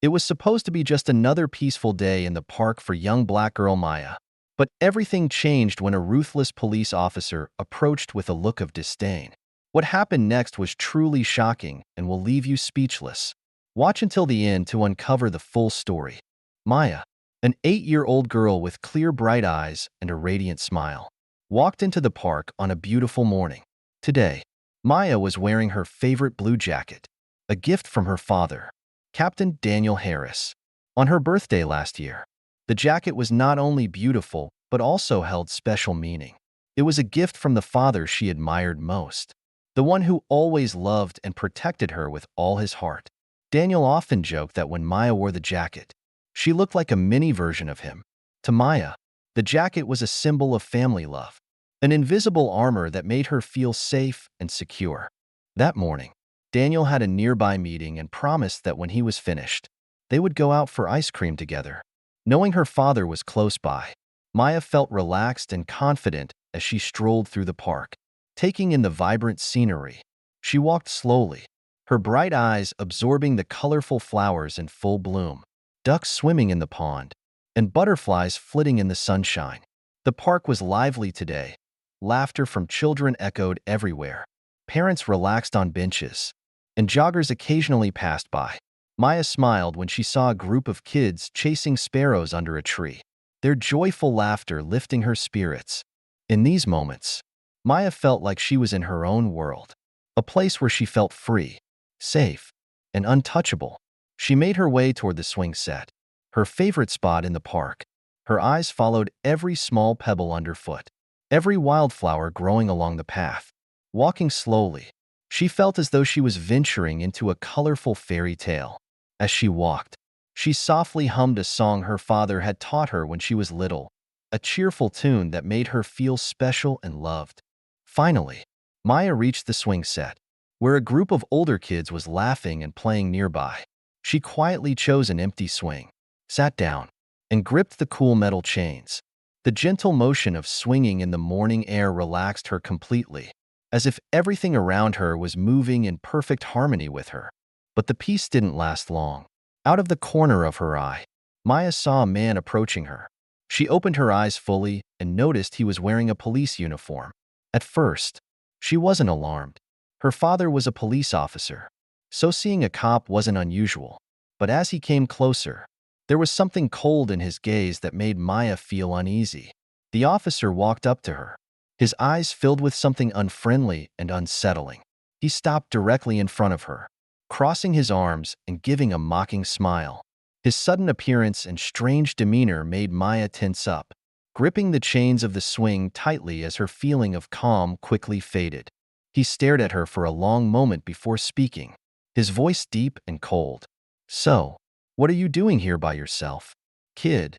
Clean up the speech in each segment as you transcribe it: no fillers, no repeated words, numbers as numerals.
It was supposed to be just another peaceful day in the park for young black girl Maya. But everything changed when a ruthless police officer approached with a look of disdain. What happened next was truly shocking and will leave you speechless. Watch until the end to uncover the full story. Maya, an 8-year-old girl with clear bright eyes and a radiant smile, walked into the park on a beautiful morning. Today, Maya was wearing her favorite blue jacket, a gift from her father, Captain Daniel Harris. On her birthday last year, the jacket was not only beautiful but also held special meaning. It was a gift from the father she admired most, the one who always loved and protected her with all his heart. Daniel often joked that when Maya wore the jacket, she looked like a mini version of him. To Maya, the jacket was a symbol of family love, an invisible armor that made her feel safe and secure. That morning, Daniel had a nearby meeting and promised that when he was finished, they would go out for ice cream together. Knowing her father was close by, Maya felt relaxed and confident as she strolled through the park, taking in the vibrant scenery. She walked slowly, her bright eyes absorbing the colorful flowers in full bloom, ducks swimming in the pond, and butterflies flitting in the sunshine. The park was lively today. Laughter from children echoed everywhere. Parents relaxed on benches, and joggers occasionally passed by. Maya smiled when she saw a group of kids chasing sparrows under a tree, their joyful laughter lifting her spirits. In these moments, Maya felt like she was in her own world, a place where she felt free, safe, and untouchable. She made her way toward the swing set, her favorite spot in the park. Her eyes followed every small pebble underfoot, every wildflower growing along the path. Walking slowly, she felt as though she was venturing into a colorful fairy tale. As she walked, she softly hummed a song her father had taught her when she was little, a cheerful tune that made her feel special and loved. Finally, Maya reached the swing set, where a group of older kids was laughing and playing nearby. She quietly chose an empty swing, sat down, and gripped the cool metal chains. The gentle motion of swinging in the morning air relaxed her completely, as if everything around her was moving in perfect harmony with her. But the peace didn't last long. Out of the corner of her eye, Maya saw a man approaching her. She opened her eyes fully and noticed he was wearing a police uniform. At first, she wasn't alarmed. Her father was a police officer, so seeing a cop wasn't unusual. But as he came closer, there was something cold in his gaze that made Maya feel uneasy. The officer walked up to her, his eyes filled with something unfriendly and unsettling. He stopped directly in front of her, crossing his arms and giving a mocking smile. His sudden appearance and strange demeanor made Maya tense up, gripping the chains of the swing tightly as her feeling of calm quickly faded. He stared at her for a long moment before speaking, his voice deep and cold. "So, what are you doing here by yourself, kid?"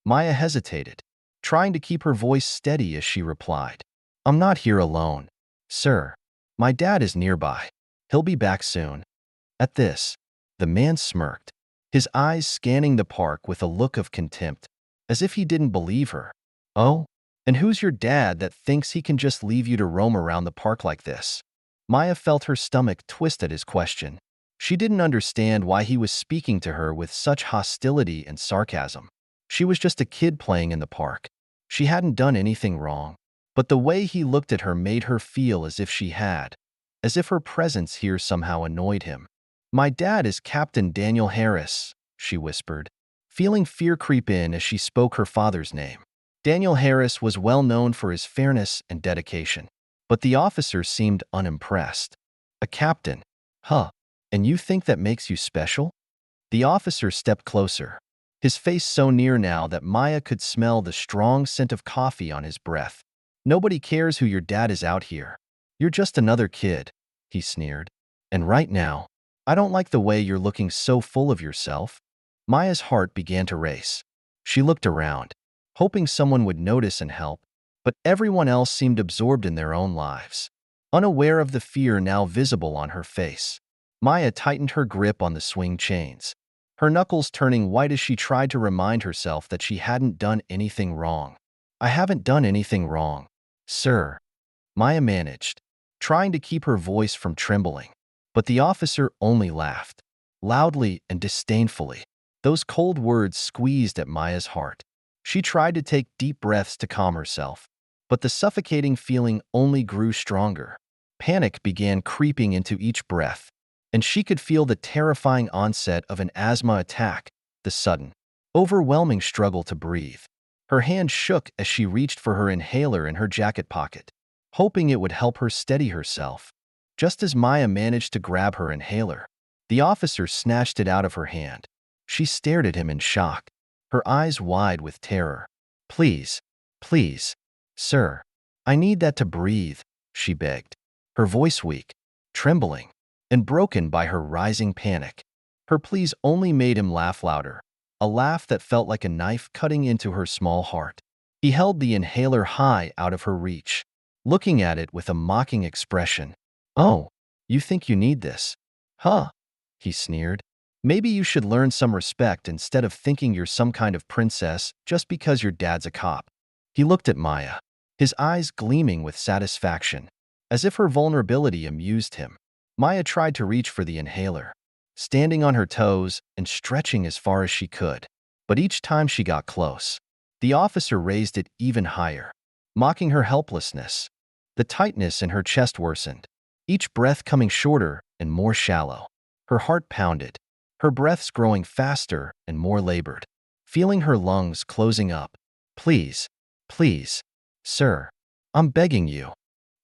Maya hesitated, trying to keep her voice steady as she replied, "I'm not here alone, sir. My dad is nearby. He'll be back soon." At this, the man smirked, his eyes scanning the park with a look of contempt, as if he didn't believe her. "Oh? And who's your dad that thinks he can just leave you to roam around the park like this?" Maya felt her stomach twist at his question. She didn't understand why he was speaking to her with such hostility and sarcasm. She was just a kid playing in the park. She hadn't done anything wrong. But the way he looked at her made her feel as if she had, as if her presence here somehow annoyed him. "My dad is Captain Daniel Harris," she whispered, feeling fear creep in as she spoke her father's name. Daniel Harris was well known for his fairness and dedication, but the officer seemed unimpressed. "A captain? Huh. And you think that makes you special?" The officer stepped closer, his face so near now that Maya could smell the strong scent of coffee on his breath. "Nobody cares who your dad is out here. You're just another kid," he sneered. "And right now, I don't like the way you're looking so full of yourself." Maya's heart began to race. She looked around, hoping someone would notice and help, but everyone else seemed absorbed in their own lives, unaware of the fear now visible on her face. Maya tightened her grip on the swing chains, her knuckles turning white as she tried to remind herself that she hadn't done anything wrong. "I haven't done anything wrong, sir," Maya managed, trying to keep her voice from trembling. But the officer only laughed. loudly and disdainfully. Those cold words squeezed at Maya's heart. She tried to take deep breaths to calm herself, but the suffocating feeling only grew stronger. Panic began creeping into each breath, and she could feel the terrifying onset of an asthma attack, the sudden, overwhelming struggle to breathe. Her hand shook as she reached for her inhaler in her jacket pocket, hoping it would help her steady herself. Just as Maya managed to grab her inhaler, the officer snatched it out of her hand. She stared at him in shock, her eyes wide with terror. Please, please, sir, I need that to breathe, she begged, her voice weak, trembling, and broken by her rising panic. Her pleas only made him laugh louder, a laugh that felt like a knife cutting into her small heart. He held the inhaler high out of her reach, looking at it with a mocking expression. Oh, you think you need this? Huh? He sneered. Maybe you should learn some respect instead of thinking you're some kind of princess just because your dad's a cop. He looked at Maya, his eyes gleaming with satisfaction, as if her vulnerability amused him. Maya tried to reach for the inhaler, standing on her toes and stretching as far as she could. But each time she got close, the officer raised it even higher, mocking her helplessness. The tightness in her chest worsened, each breath coming shorter and more shallow. Her heart pounded, her breaths growing faster and more labored, feeling her lungs closing up. Please, please, sir, I'm begging you,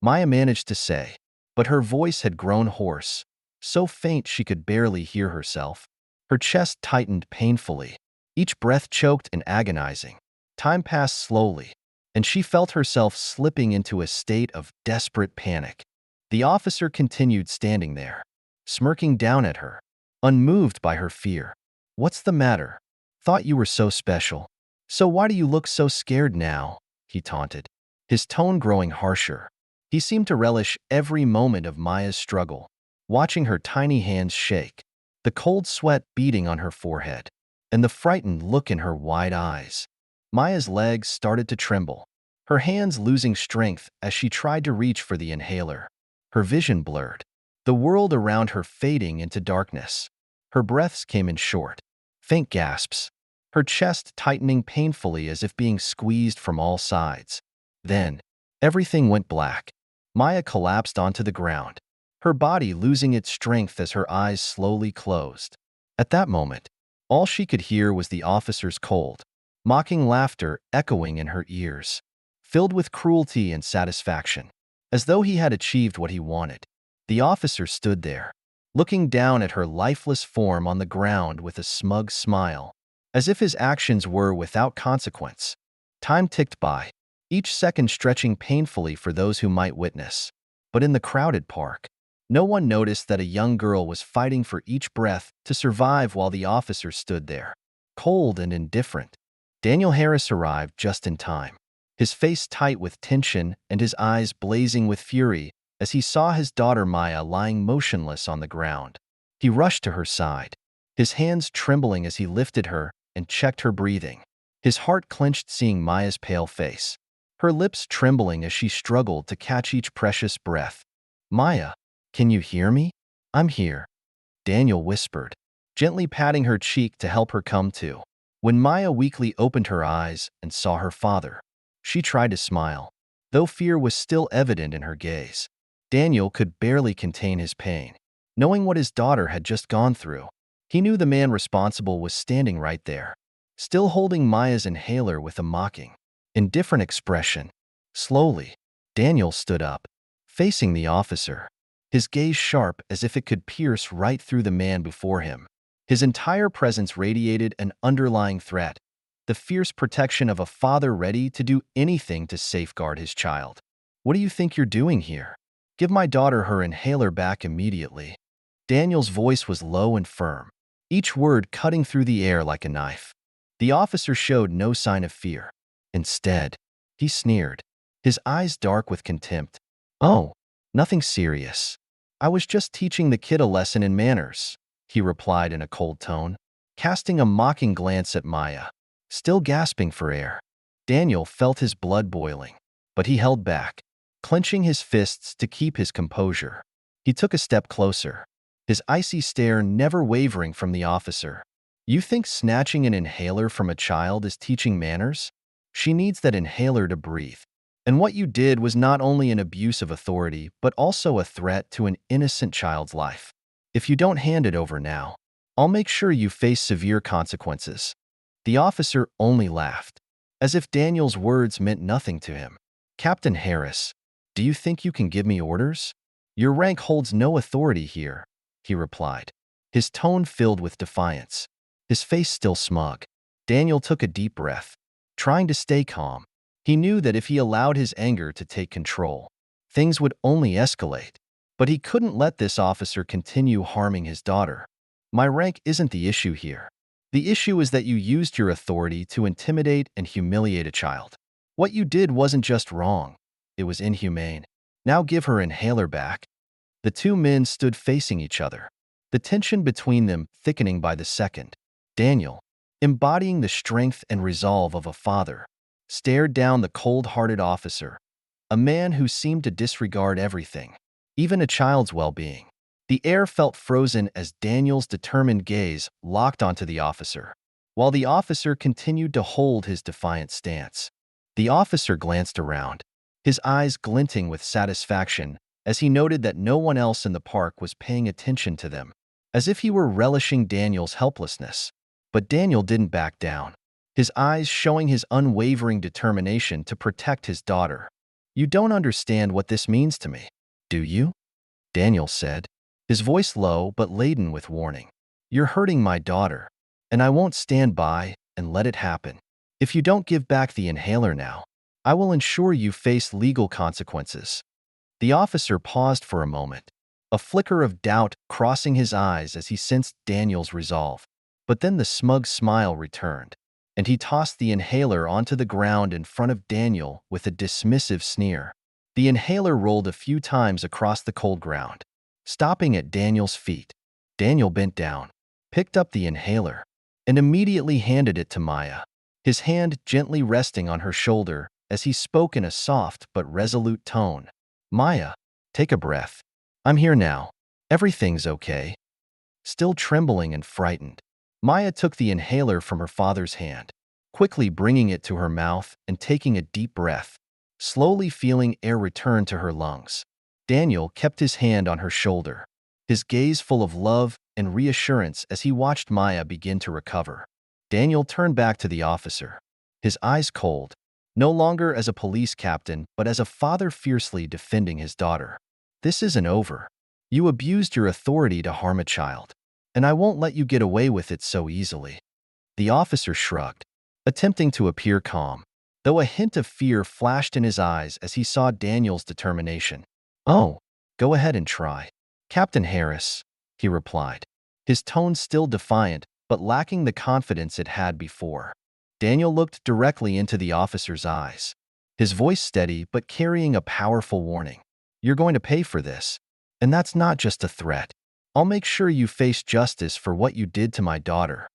Maya managed to say, but her voice had grown hoarse, so faint she could barely hear herself. Her chest tightened painfully, each breath choked and agonizing. Time passed slowly, and she felt herself slipping into a state of desperate panic. The officer continued standing there, smirking down at her, unmoved by her fear. What's the matter? Thought you were so special. So why do you look so scared now? He taunted, his tone growing harsher. He seemed to relish every moment of Maya's struggle, watching her tiny hands shake, the cold sweat beading on her forehead, and the frightened look in her wide eyes. Maya's legs started to tremble, her hands losing strength as she tried to reach for the inhaler. Her vision blurred, the world around her fading into darkness. Her breaths came in short, faint gasps, her chest tightening painfully as if being squeezed from all sides. Then, everything went black. Maya collapsed onto the ground, her body losing its strength as her eyes slowly closed. At that moment, all she could hear was the officer's cold, mocking laughter echoing in her ears, filled with cruelty and satisfaction. As though he had achieved what he wanted, the officer stood there, looking down at her lifeless form on the ground with a smug smile, as if his actions were without consequence. Time ticked by, each second stretching painfully for those who might witness. But in the crowded park, no one noticed that a young girl was fighting for each breath to survive while the officer stood there, cold and indifferent. Daniel Harris arrived just in time, his face tight with tension and his eyes blazing with fury as he saw his daughter Maya lying motionless on the ground. He rushed to her side, his hands trembling as he lifted her and checked her breathing. His heart clenched seeing Maya's pale face, her lips trembling as she struggled to catch each precious breath. Maya, can you hear me? I'm here, Daniel whispered, gently patting her cheek to help her come to. When Maya weakly opened her eyes and saw her father, she tried to smile, though fear was still evident in her gaze. Daniel could barely contain his pain, knowing what his daughter had just gone through. He knew the man responsible was standing right there, still holding Maya's inhaler with a mocking, indifferent expression. Slowly, Daniel stood up, facing the officer, his gaze sharp as if it could pierce right through the man before him. His entire presence radiated an underlying threat, the fierce protection of a father ready to do anything to safeguard his child. What do you think you're doing here? Give my daughter her inhaler back immediately. Daniel's voice was low and firm, each word cutting through the air like a knife. The officer showed no sign of fear. Instead, he sneered, his eyes dark with contempt. Oh, nothing serious. I was just teaching the kid a lesson in manners, he replied in a cold tone, casting a mocking glance at Maya, still gasping for air. Daniel felt his blood boiling, but he held back, clenching his fists to keep his composure. He took a step closer, his icy stare never wavering from the officer. You think snatching an inhaler from a child is teaching manners? She needs that inhaler to breathe. And what you did was not only an abuse of authority, but also a threat to an innocent child's life. If you don't hand it over now, I'll make sure you face severe consequences. The officer only laughed, as if Daniel's words meant nothing to him. Captain Harris, do you think you can give me orders? Your rank holds no authority here, he replied, his tone filled with defiance, his face still smug. Daniel took a deep breath, trying to stay calm. He knew that if he allowed his anger to take control, things would only escalate. But he couldn't let this officer continue harming his daughter. My rank isn't the issue here. The issue is that you used your authority to intimidate and humiliate a child. What you did wasn't just wrong, it was inhumane. Now give her inhaler back. The two men stood facing each other, the tension between them thickening by the second. Daniel, embodying the strength and resolve of a father, stared down the cold-hearted officer, a man who seemed to disregard everything, even a child's well-being. The air felt frozen as Daniel's determined gaze locked onto the officer, while the officer continued to hold his defiant stance. The officer glanced around, his eyes glinting with satisfaction as he noted that no one else in the park was paying attention to them, as if he were relishing Daniel's helplessness. But Daniel didn't back down, his eyes showing his unwavering determination to protect his daughter. You don't understand what this means to me, do you? Daniel said, his voice low but laden with warning. You're hurting my daughter, and I won't stand by and let it happen. If you don't give back the inhaler now, I will ensure you face legal consequences. The officer paused for a moment, a flicker of doubt crossing his eyes as he sensed Daniel's resolve. But then the smug smile returned, and he tossed the inhaler onto the ground in front of Daniel with a dismissive sneer. The inhaler rolled a few times across the cold ground, stopping at Daniel's feet. Daniel bent down, picked up the inhaler, and immediately handed it to Maya, his hand gently resting on her shoulder as he spoke in a soft but resolute tone. Maya, take a breath. I'm here now. Everything's okay. Still trembling and frightened, Maya took the inhaler from her father's hand, quickly bringing it to her mouth and taking a deep breath, slowly feeling air return to her lungs. Daniel kept his hand on her shoulder, his gaze full of love and reassurance as he watched Maya begin to recover. Daniel turned back to the officer, his eyes cold, no longer as a police captain but as a father fiercely defending his daughter. This isn't over. You abused your authority to harm a child, and I won't let you get away with it so easily. The officer shrugged, attempting to appear calm, though a hint of fear flashed in his eyes as he saw Daniel's determination. Oh, go ahead and try, Captain Harris, he replied, his tone still defiant but lacking the confidence it had before. Daniel looked directly into the officer's eyes, his voice steady but carrying a powerful warning. You're going to pay for this, and that's not just a threat. I'll make sure you face justice for what you did to my daughter.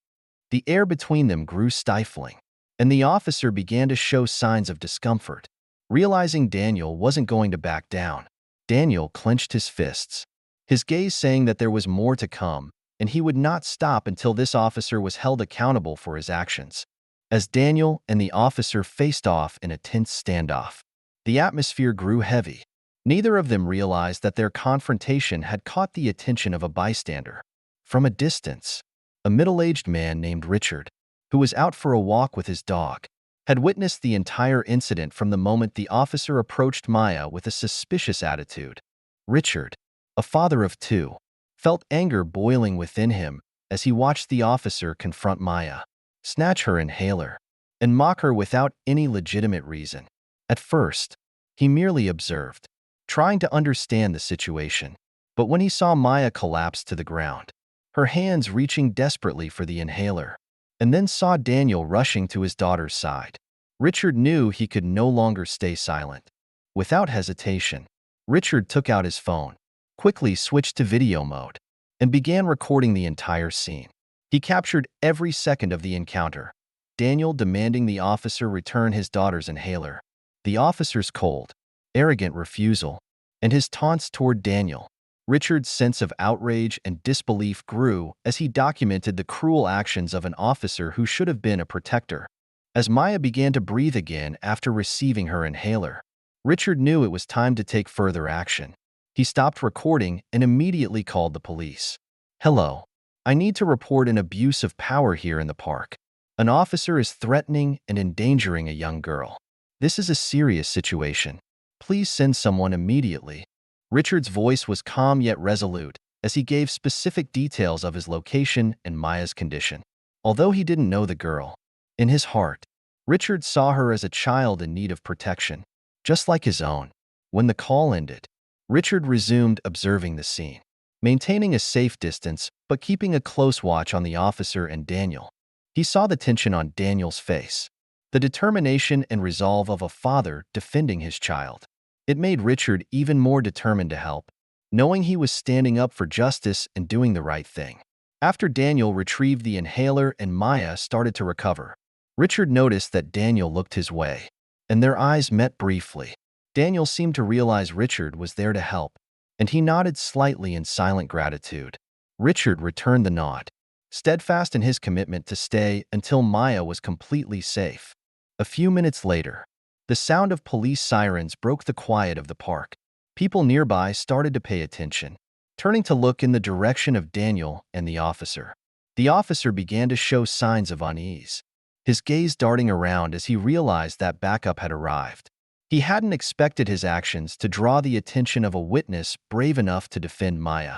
The air between them grew stifling, and the officer began to show signs of discomfort. Realizing Daniel wasn't going to back down, Daniel clenched his fists, his gaze saying that there was more to come, and he would not stop until this officer was held accountable for his actions. As Daniel and the officer faced off in a tense standoff, the atmosphere grew heavy. Neither of them realized that their confrontation had caught the attention of a bystander. From a distance, a middle-aged man named Richard, who was out for a walk with his dog, had witnessed the entire incident from the moment the officer approached Maya with a suspicious attitude. Richard, a father of two, felt anger boiling within him as he watched the officer confront Maya, snatch her inhaler, and mock her without any legitimate reason. At first, he merely observed, trying to understand the situation. But when he saw Maya collapse to the ground, her hands reaching desperately for the inhaler, and then saw Daniel rushing to his daughter's side, Richard knew he could no longer stay silent. Without hesitation, Richard took out his phone, quickly switched to video mode, and began recording the entire scene. He captured every second of the encounter, Daniel demanding the officer return his daughter's inhaler, the officer's cold, arrogant refusal, and his taunts toward Daniel. Richard's sense of outrage and disbelief grew as he documented the cruel actions of an officer who should have been a protector. As Maya began to breathe again after receiving her inhaler, Richard knew it was time to take further action. He stopped recording and immediately called the police. "Hello. I need to report an abuse of power here in the park. An officer is threatening and endangering a young girl. This is a serious situation. Please send someone immediately." Richard's voice was calm yet resolute as he gave specific details of his location and Maya's condition. Although he didn't know the girl, in his heart, Richard saw her as a child in need of protection, just like his own. When the call ended, Richard resumed observing the scene, maintaining a safe distance but keeping a close watch on the officer and Daniel. He saw the tension on Daniel's face, the determination and resolve of a father defending his child. It made Richard even more determined to help, knowing he was standing up for justice and doing the right thing. After Daniel retrieved the inhaler and Maya started to recover, Richard noticed that Daniel looked his way, and their eyes met briefly. Daniel seemed to realize Richard was there to help, and he nodded slightly in silent gratitude. Richard returned the nod, steadfast in his commitment to stay until Maya was completely safe. A few minutes later, the sound of police sirens broke the quiet of the park. People nearby started to pay attention, turning to look in the direction of Daniel and the officer. The officer began to show signs of unease, his gaze darting around as he realized that backup had arrived. He hadn't expected his actions to draw the attention of a witness brave enough to defend Maya.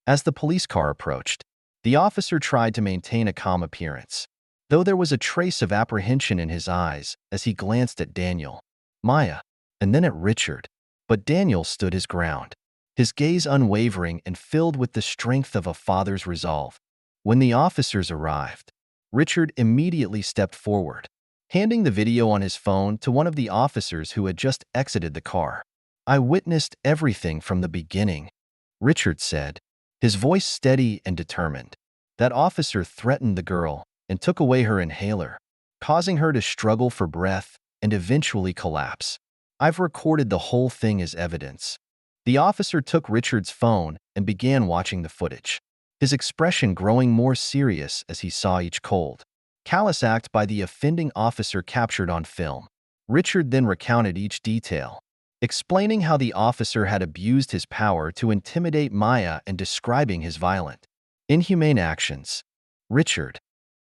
As the police car approached, the officer tried to maintain a calm appearance, though there was a trace of apprehension in his eyes as he glanced at Daniel, Maya, and then at Richard. But Daniel stood his ground, his gaze unwavering and filled with the strength of a father's resolve. When the officers arrived, Richard immediately stepped forward, handing the video on his phone to one of the officers who had just exited the car. "I witnessed everything from the beginning," Richard said, his voice steady and determined. "That officer threatened the girl and took away her inhaler, causing her to struggle for breath and eventually collapse. I've recorded the whole thing as evidence." The officer took Richard's phone and began watching the footage, his expression growing more serious as he saw each cold, callous act by the offending officer captured on film. Richard then recounted each detail, explaining how the officer had abused his power to intimidate Maya and describing his violent, inhumane actions. Richard,